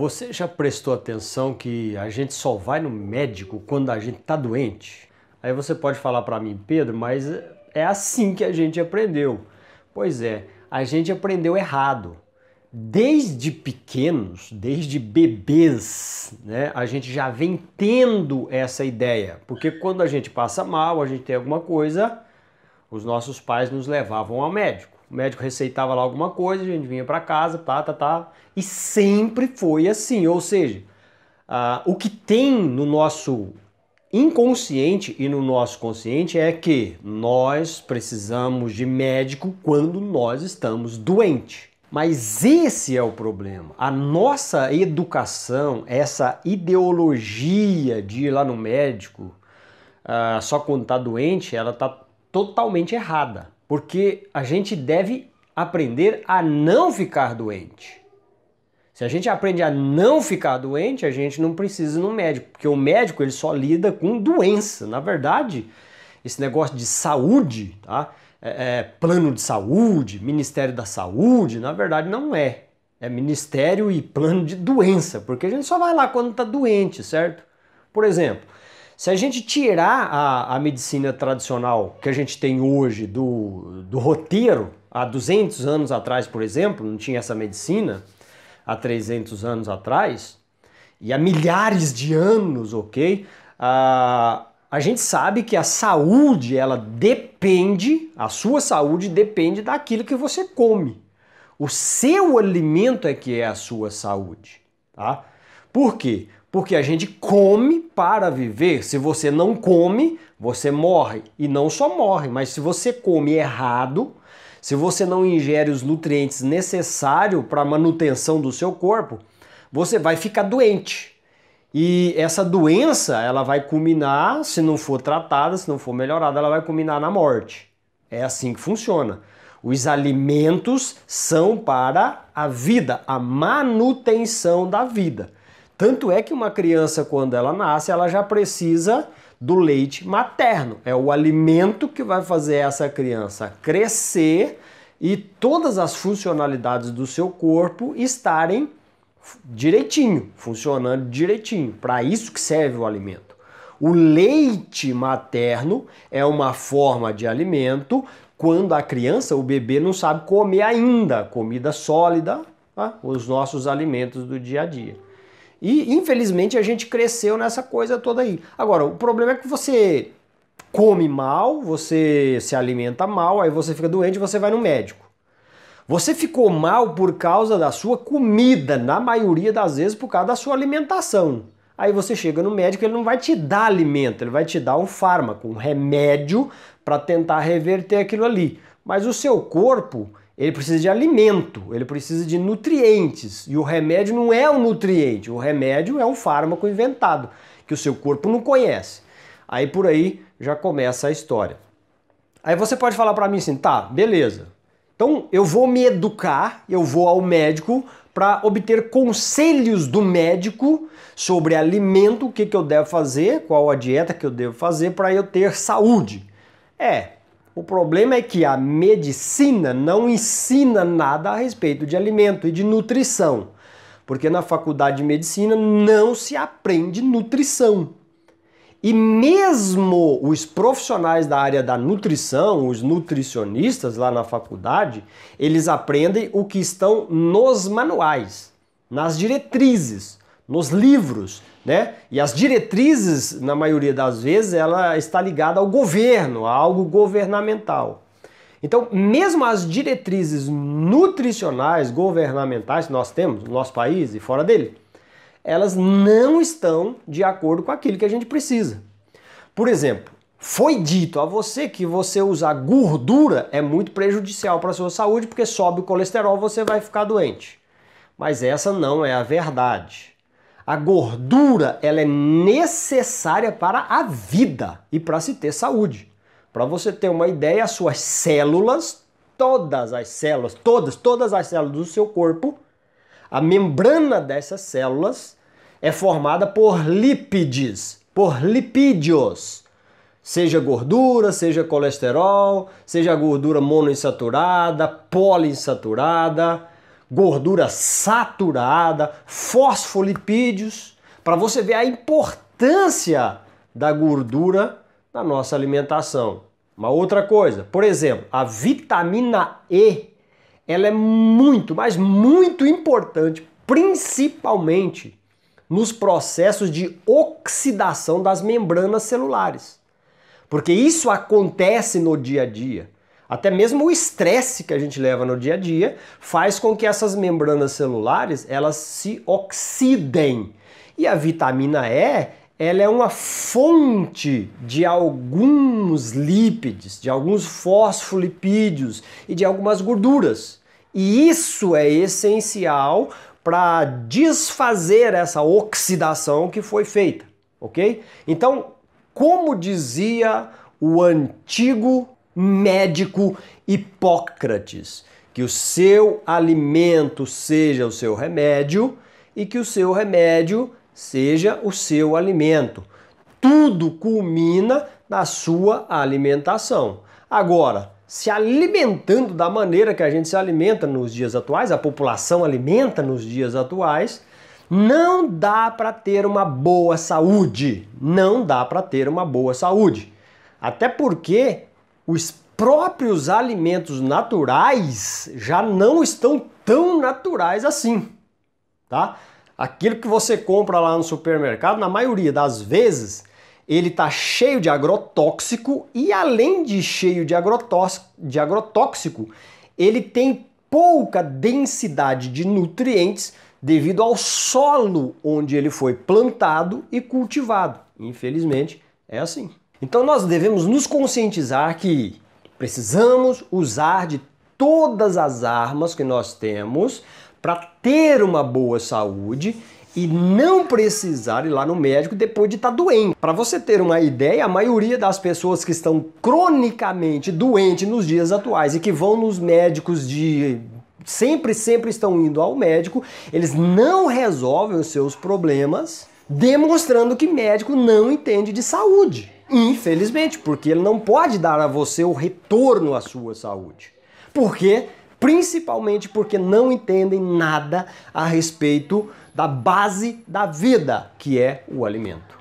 Você já prestou atenção que a gente só vai no médico quando a gente tá doente? Aí você pode falar para mim, Pedro, mas é assim que a gente aprendeu. Pois é, a gente aprendeu errado. Desde pequenos, desde bebês, né, a gente já vem tendo essa ideia. Porque quando a gente passa mal, a gente tem alguma coisa, os nossos pais nos levavam ao médico. O médico receitava lá alguma coisa, a gente vinha para casa, e sempre foi assim. Ou seja, o que tem no nosso inconsciente e no nosso consciente é que nós precisamos de médico quando nós estamos doentes. Mas esse é o problema. A nossa educação, essa ideologia de ir lá no médico só quando está doente, ela está totalmente errada. Porque a gente deve aprender a não ficar doente. Se a gente aprende a não ficar doente, a gente não precisa ir no médico, porque o médico ele só lida com doença. Na verdade, esse negócio de saúde, tá? Plano de saúde, Ministério da Saúde, na verdade não é. É Ministério e Plano de Doença, porque a gente só vai lá quando está doente, certo? Por exemplo, se a gente tirar a medicina tradicional que a gente tem hoje do roteiro, há 200 anos atrás, por exemplo, não tinha essa medicina, há 300 anos atrás, e há milhares de anos, ok? A gente sabe que a saúde, ela depende, a sua saúde depende daquilo que você come. O seu alimento é que é a sua saúde, tá? Por quê? Porque a gente come para viver. Se você não come, você morre. E não só morre, mas se você come errado, se você não ingere os nutrientes necessários para a manutenção do seu corpo, você vai ficar doente. E essa doença, ela vai culminar, se não for tratada, se não for melhorada, ela vai culminar na morte. É assim que funciona. Os alimentos são para a vida, a manutenção da vida. Tanto é que uma criança, quando ela nasce, ela já precisa do leite materno. É o alimento que vai fazer essa criança crescer e todas as funcionalidades do seu corpo estarem direitinho, funcionando direitinho. Para isso que serve o alimento. O leite materno é uma forma de alimento quando a criança, o bebê, não sabe comer ainda comida sólida, tá? Os nossos alimentos do dia a dia. E, infelizmente, a gente cresceu nessa coisa toda aí. Agora, o problema é que você come mal, você se alimenta mal, aí você fica doente e você vai no médico. Você ficou mal por causa da sua comida, na maioria das vezes por causa da sua alimentação. Aí você chega no médico, ele não vai te dar alimento, ele vai te dar um fármaco, um remédio para tentar reverter aquilo ali. Mas o seu corpo, ele precisa de alimento, ele precisa de nutrientes. E o remédio não é um nutriente, o remédio é um fármaco inventado, que o seu corpo não conhece. Aí por aí já começa a história. Aí você pode falar para mim assim, tá, beleza. Então eu vou me educar, eu vou ao médico para obter conselhos do médico sobre alimento, o que eu devo fazer, qual a dieta que eu devo fazer para eu ter saúde. O problema é que a medicina não ensina nada a respeito de alimento e de nutrição, porque na faculdade de medicina não se aprende nutrição. E mesmo os profissionais da área da nutrição, os nutricionistas lá na faculdade, eles aprendem o que estão nos manuais, nas diretrizes, nos livros, né? E as diretrizes, na maioria das vezes, ela está ligada ao governo, a algo governamental. Então, mesmo as diretrizes nutricionais, governamentais que nós temos no nosso país e fora dele, elas não estão de acordo com aquilo que a gente precisa. Por exemplo, foi dito a você que você usar gordura é muito prejudicial para a sua saúde porque sobe o colesterol, você vai ficar doente. Mas essa não é a verdade. A gordura, ela é necessária para a vida e para se ter saúde. Para você ter uma ideia, as suas células, todas as células do seu corpo, a membrana dessas células é formada por lípides, por lipídios. Seja gordura, seja colesterol, seja gordura monoinsaturada, poliinsaturada. gordura saturada, fosfolipídios, para você ver a importância da gordura na nossa alimentação. Uma outra coisa, por exemplo, a vitamina E, ela é muito, mas muito importante, principalmente nos processos de oxidação das membranas celulares. Porque isso acontece no dia a dia. Até mesmo o estresse que a gente leva no dia a dia faz com que essas membranas celulares elas se oxidem. E a vitamina E, ela é uma fonte de alguns lípides, de alguns fosfolipídios e de algumas gorduras. E isso é essencial para desfazer essa oxidação que foi feita, ok? Então, como dizia o antigo médico Hipócrates, que o seu alimento seja o seu remédio e que o seu remédio seja o seu alimento. Tudo culmina na sua alimentação. Agora, se alimentando da maneira que a gente se alimenta nos dias atuais, a população alimenta nos dias atuais, não dá para ter uma boa saúde. Não dá para ter uma boa saúde. Até porque os próprios alimentos naturais já não estão tão naturais assim, tá? Aquilo que você compra lá no supermercado, na maioria das vezes, ele está cheio de agrotóxico e além de cheio de agrotóxico, ele tem pouca densidade de nutrientes devido ao solo onde ele foi plantado e cultivado. Infelizmente, é assim. Então nós devemos nos conscientizar que precisamos usar de todas as armas que nós temos para ter uma boa saúde e não precisar ir lá no médico depois de estar doente. Para você ter uma ideia, a maioria das pessoas que estão cronicamente doentes nos dias atuais e que vão nos médicos sempre estão indo ao médico, eles não resolvem os seus problemas, demonstrando que médico não entende de saúde. Infelizmente, porque ele não pode dar a você o retorno à sua saúde. Por quê? Principalmente porque não entendem nada a respeito da base da vida, que é o alimento.